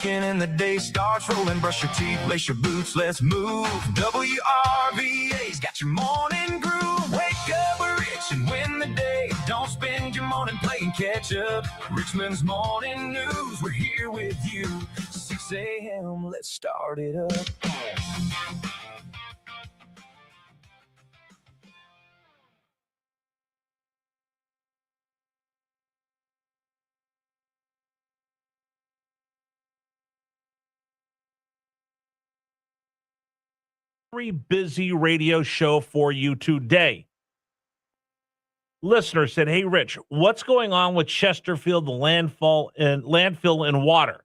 And the day starts rolling, brush your teeth, lace your boots, let's move. WRVA's got your morning groove. Wake up rich and win the day. Don't spend your morning playing catch up. Richmond's morning news, we're here with you. 6 a.m., let's start it up. Very busy radio show for you today. Listener said, "Hey, Rich, what's going on with Chesterfield, the landfill and water?" I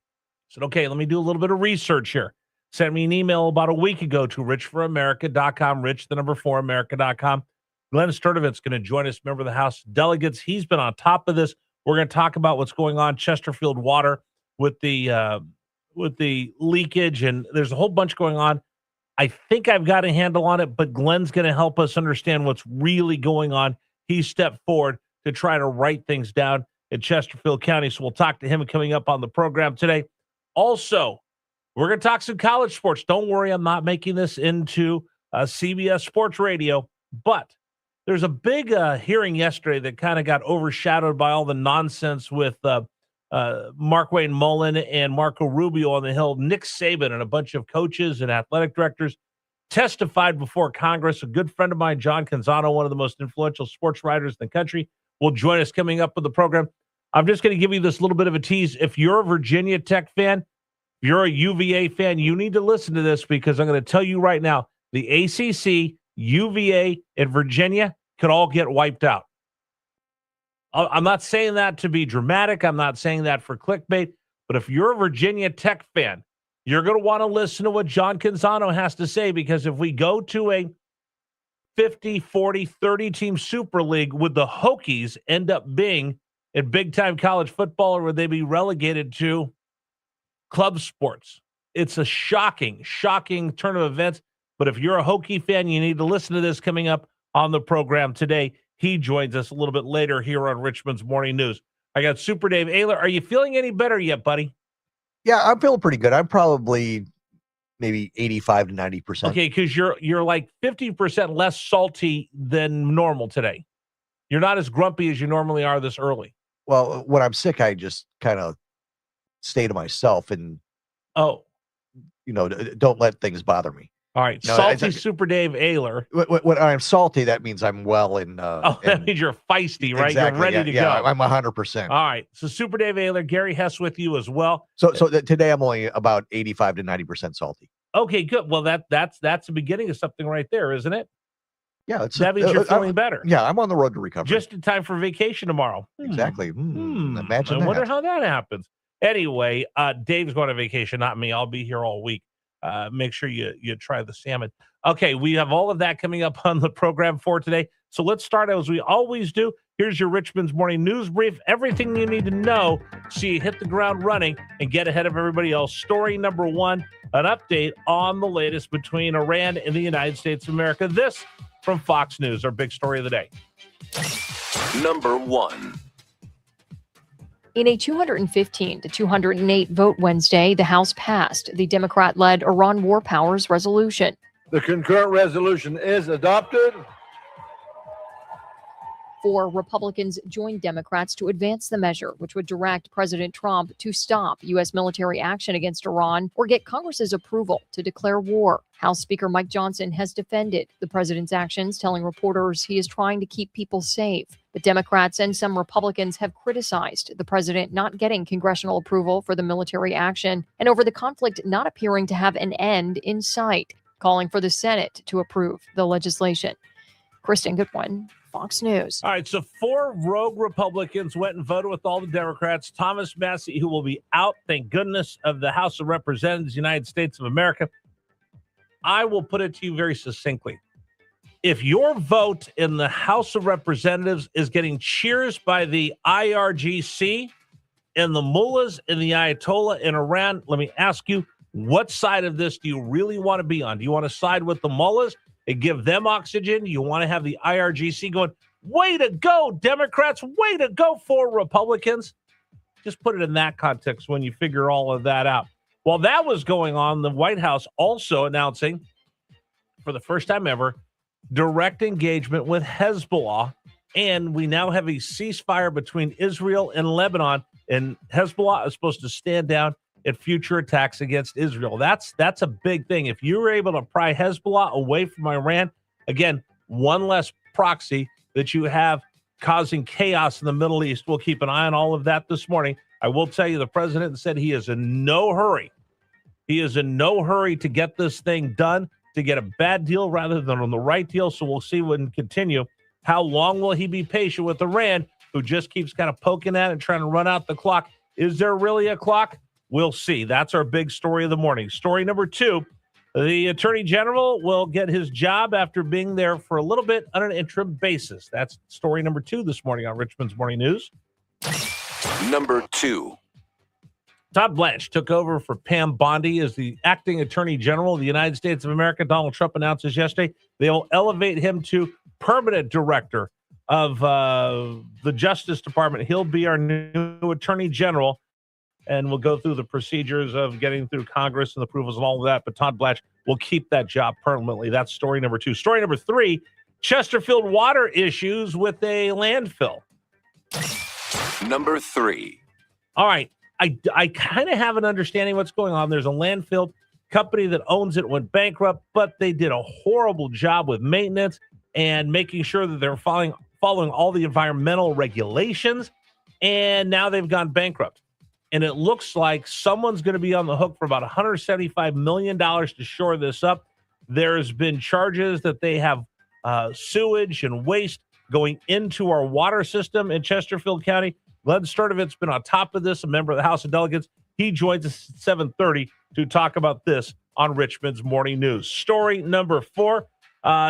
said, "Okay, let me do a little bit of research here." Sent me an email about a week ago to richforamerica.com, rich4america.com. Glenn Sturdivant's going to join us, member of the House of Delegates. He's been on top of this. We're going to talk about what's going on Chesterfield water with the leakage, and there's a whole bunch going on. I think I've got a handle on it, but Glenn's going to help us understand what's really going on. He stepped forward to try to write things down in Chesterfield County, so we'll talk to him coming up on the program today. Also, we're going to talk some college sports. Don't worry, I'm not making this into CBS Sports Radio, but there's a big hearing yesterday that kind of got overshadowed by all the nonsense with Markwayne Mullen and Marco Rubio on the Hill. Nick Saban and a bunch of coaches and athletic directors testified before Congress. A good friend of mine, John Canzano, one of the most influential sports writers in the country, will join us coming up with the program. I'm just going to give you this little bit of a tease. If you're a Virginia Tech fan, if you're a UVA fan, you need to listen to this, because I'm going to tell you right now, the ACC, UVA, and Virginia could all get wiped out. I'm not saying that to be dramatic. I'm not saying that for clickbait. But if you're a Virginia Tech fan, you're going to want to listen to what John Canzano has to say, because if we go to a 50, 40, 30-team Super League, would the Hokies end up being in big-time college football, or would they be relegated to club sports? It's a shocking, shocking turn of events. But if you're a Hokie fan, you need to listen to this coming up on the program today. He joins us a little bit later here on Richmond's Morning News. I got Super Dave Ayler. Are you feeling any better yet, buddy? Yeah, I'm feeling pretty good. I'm probably maybe 85 to 90%. Okay, because you're like 50% less salty than normal today. You're not as grumpy as you normally are this early. Well, when I'm sick, I just kind of stay to myself and, don't let things bother me. All right, no, salty Super Dave Ayler. When I'm salty, that means I'm well and that means you're feisty, right? Exactly, you're ready to go. I'm 100%. All right, so Super Dave Ayler, Gary Hess with you as well. So today I'm only about 85 to 90% salty. Okay, good. Well, that's the beginning of something right there, isn't it? Yeah, that means you're feeling better. Yeah, I'm on the road to recovery. Just in time for vacation tomorrow. Exactly. Imagine that. I wonder how that happens. Anyway, Dave's going on vacation, not me. I'll be here all week. Make sure you try the salmon. Okay, we have all of that coming up on the program for today. So let's start as we always do. Here's your Richmond's Morning News Brief. Everything you need to know so you hit the ground running and get ahead of everybody else. Story number one, an update on the latest between Iran and the United States of America. This from Fox News, our big story of the day. Number one. In a 215 to 208 vote Wednesday, the House passed the Democrat-led Iran War Powers Resolution. The concurrent resolution is adopted. 4 Republicans joined Democrats to advance the measure, which would direct President Trump to stop U.S. military action against Iran or get Congress's approval to declare war. House Speaker Mike Johnson has defended the president's actions, telling reporters he is trying to keep people safe. But Democrats and some Republicans have criticized the president not getting congressional approval for the military action and over the conflict not appearing to have an end in sight, calling for the Senate to approve the legislation. Kristen Goodwin, Fox News. All right, so 4 rogue Republicans went and voted with all the Democrats. Thomas Massie, who will be out, thank goodness, of the House of Representatives, United States of America. I will put it to you very succinctly. If your vote in the House of Representatives is getting cheers by the IRGC and the mullahs and the Ayatollah in Iran, let me ask you, what side of this do you really want to be on? Do you want to side with the mullahs and give them oxygen? You want to have the IRGC going, way to go, Democrats, way to go for Republicans? Just put it in that context when you figure all of that out. While that was going on, the White House also announcing, for the first time ever, direct engagement with Hezbollah. And we now have a ceasefire between Israel and Lebanon. And Hezbollah is supposed to stand down at future attacks against Israel. That's a big thing. If you were able to pry Hezbollah away from Iran, again, one less proxy that you have causing chaos in the Middle East. We'll keep an eye on all of that this morning. I will tell you, the president said he is in no hurry. He is in no hurry to get this thing done, to get a bad deal rather than on the right deal. So we'll see when continue. How long will he be patient with Iran, who just keeps kind of poking at it and trying to run out the clock? Is there really a clock? We'll see. That's our big story of the morning. Story number 2, the Attorney General will get his job after being there for a little bit on an interim basis. That's story number 2 this morning on Richmond's Morning News. Number 2. Todd Blanche took over for Pam Bondi as the acting Attorney General of the United States of America. Donald Trump announces yesterday they will elevate him to permanent director of the Justice Department. He'll be our new Attorney General, and we'll go through the procedures of getting through Congress and the approvals and all of that. But Todd Blanche will keep that job permanently. That's story number 2. Story number 3, Chesterfield water issues with a landfill. Number 3. All right. I kind of have an understanding what's going on. There's a landfill company that owns it, went bankrupt, but they did a horrible job with maintenance and making sure that they're following all the environmental regulations. And now they've gone bankrupt. And it looks like someone's going to be on the hook for about $175 million to shore this up. There's been charges that they have sewage and waste going into our water system in Chesterfield County. Glenn Sturdivant's been on top of this, a member of the House of Delegates. He joins us at 7:30 to talk about this on Richmond's Morning News. Story number 4,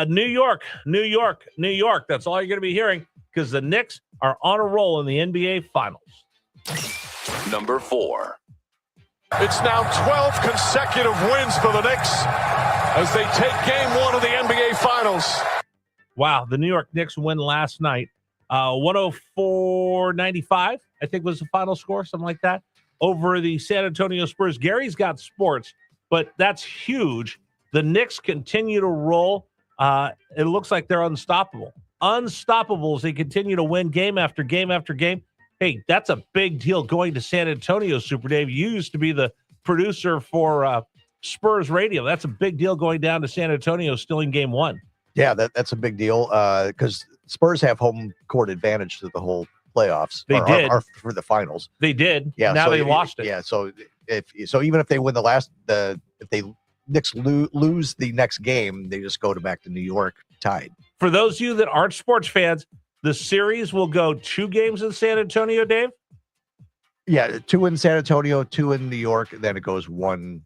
New York. That's all you're going to be hearing because the Knicks are on a roll in the NBA Finals. Number 4. It's now 12 consecutive wins for the Knicks as they take game 1 of the NBA Finals. Wow, the New York Knicks win last night. 104-95, I think was the final score, something like that, over the San Antonio Spurs. Gary's got sports, but that's huge. The Knicks continue to roll. It looks like they're unstoppable. Unstoppable as they continue to win game after game after game. Hey, that's a big deal going to San Antonio, Super Dave. You used to be the producer for Spurs Radio. That's a big deal going down to San Antonio, still in game 1. Yeah, that's a big deal because Spurs have home court advantage to the whole playoffs. They did. Or for the finals. They did. Yeah. Now so they lost it. Yeah. So even if they win if they Knicks lose the next game, they just go back to New York tied. For those of you that aren't sports fans, the series will go 2 games in San Antonio, Dave? Yeah, 2 in San Antonio, 2 in New York, and then it goes 1-1.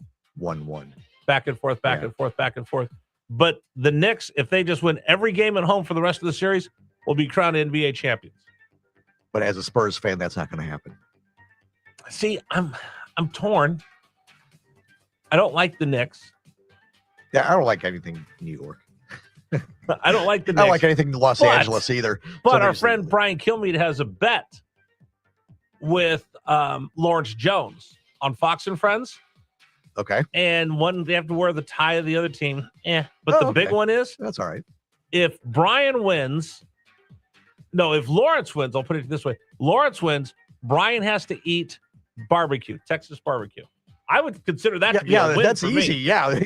Back and forth, back and forth, back and forth. But the Knicks, if they just win every game at home for the rest of the series, will be crowned NBA champions. But as a Spurs fan, that's not going to happen. See, I'm torn. I don't like the Knicks. Yeah, I don't like anything New York. I don't like the Knicks. I don't like anything Los Angeles either. But our friend Brian Kilmeade has a bet with Lawrence Jones on Fox and Friends. Okay. And one, they have to wear the tie of the other team. But the big one is, that's all right. If Lawrence wins, I'll put it this way. Lawrence wins, Brian has to eat barbecue, Texas barbecue. I would consider that to be a win that's for easy. me. Yeah.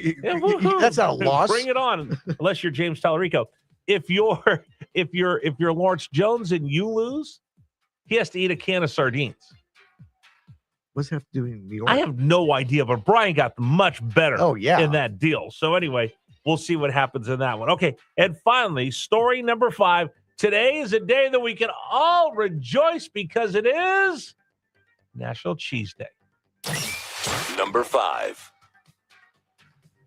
That's not a loss. Bring it on. Unless you're James Tallarico. If you're Lawrence Jones and you lose, he has to eat a can of sardines. What's that have to do in New York? I have no idea, but Brian got much better in that deal. So anyway, we'll see what happens in that one. Okay, and finally, story number 5. Today is a day that we can all rejoice because it is National Cheese Day. Number 5.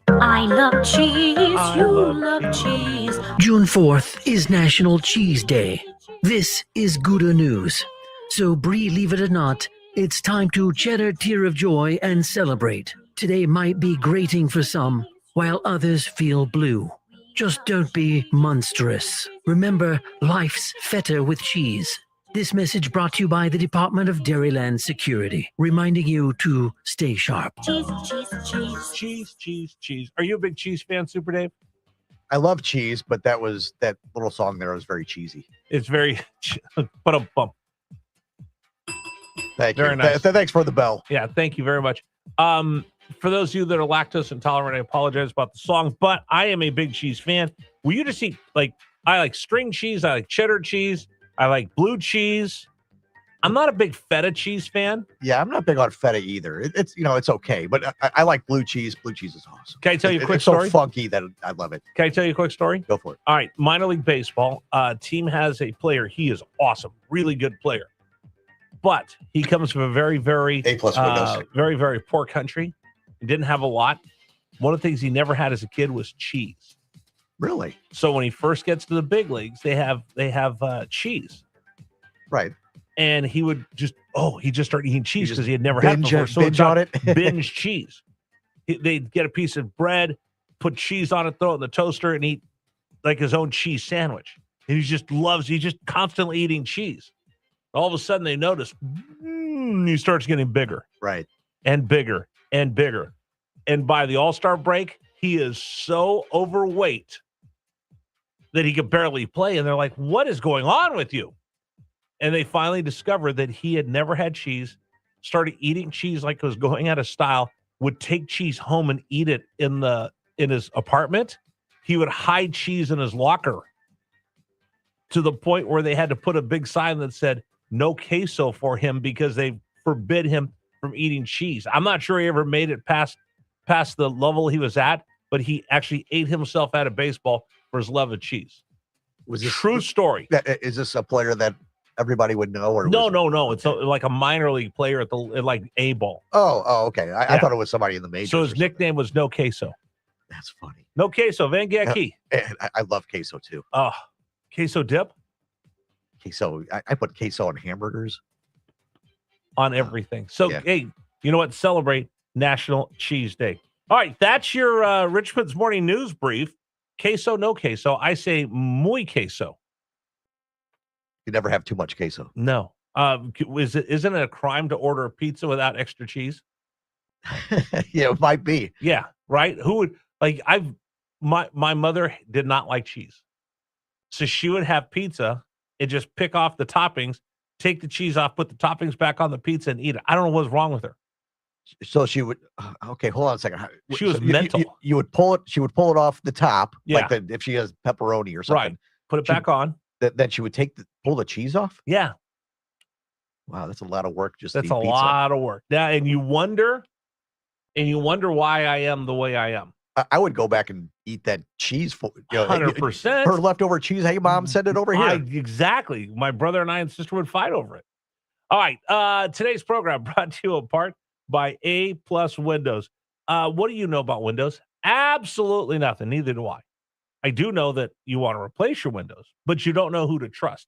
I love cheese. You love cheese. June 4th is National Cheese Day. This is Gouda news. So believe it or not, it's time to shed a tear of joy and celebrate. Today might be grating for some, while others feel blue. Just don't be monstrous. Remember, life's feta with cheese. This message brought to you by the Department of Dairyland Security, reminding you to stay sharp. Cheese, cheese, cheese. Cheese, cheese, cheese. Are you a big cheese fan, Super Dave? I love cheese, but that little song there was very cheesy. It's very, but a bump. Thank Very you. nice. Thanks for the bell. Yeah, thank you very much. For those of you that are lactose intolerant, I apologize about the song, but I am a big cheese fan. Will you just eat, I like string cheese, I like cheddar cheese, I like blue cheese. I'm not a big feta cheese fan. Yeah, I'm not big on feta either. It's okay, but I like blue cheese. Blue cheese is awesome. Can I tell you a quick it's story? so funky that I love it. Can I tell you a quick story? Go for it. All right, minor league baseball. Team has a player. He is awesome, really good player. But he comes from a very, very, A+ windows. very, very poor country. He didn't have a lot. One of the things he never had as a kid was cheese. Really? So when he first gets to the big leagues, they have cheese. Right. And he would just started eating cheese because he had never binge had before. So binge on it. binge cheese. They'd get a piece of bread, put cheese on it, throw it in the toaster, and eat like his own cheese sandwich. And he's just constantly eating cheese. All of a sudden they notice he starts getting bigger. Right. And bigger and bigger. And by the All-Star break, he is so overweight that he could barely play. And they're like, what is going on with you? And they finally discovered that he had never had cheese, started eating cheese like it was going out of style, would take cheese home and eat it in his apartment. He would hide cheese in his locker to the point where they had to put a big sign that said no queso for him because they forbid him from eating cheese. I'm not sure he ever made it past the level he was at, but he actually ate himself out of baseball for his love of cheese. Was this True story? Is this a player that everybody would know? Or No. It's like a minor league player at like A ball. Oh, okay. I thought it was somebody in the majors. So his nickname was No Queso. That's funny. No Queso, Van Gacki. And I love queso too. Oh, queso dip Queso. I put queso on hamburgers. on everything. So, Yeah. hey, you know what? Celebrate National Cheese Day. All right, that's your Richmond's Morning News Brief. Queso, no queso. I say muy queso. You never have too much queso. No. Isn't it a crime to order a pizza without extra cheese? Yeah, it might be. Yeah, right? Who would my mother did not like cheese. So she would have pizza and just pick off the toppings, take the cheese off, put the toppings back on the pizza and eat it. I don't know what's wrong with her. So she would. Okay, hold on a second. She was So mental. You would pull it. She would pull it off the top, Yeah. if she has pepperoni or something. Right. Put it She- back on. Then she would pull the cheese off. Yeah. Wow, that's a lot of work. Just to That's eat a pizza. lot of work. Now, and you wonder why I am the way I am. I would go back and eat that cheese for 100%. her leftover cheese. Hey, mom, send it over here. Exactly. My brother and I and sister would fight over it. All right. Today's program brought to you apart by A+ Windows. What do you know about Windows? Absolutely nothing. Neither do I. I do know that you want to replace your windows, but you don't know who to trust.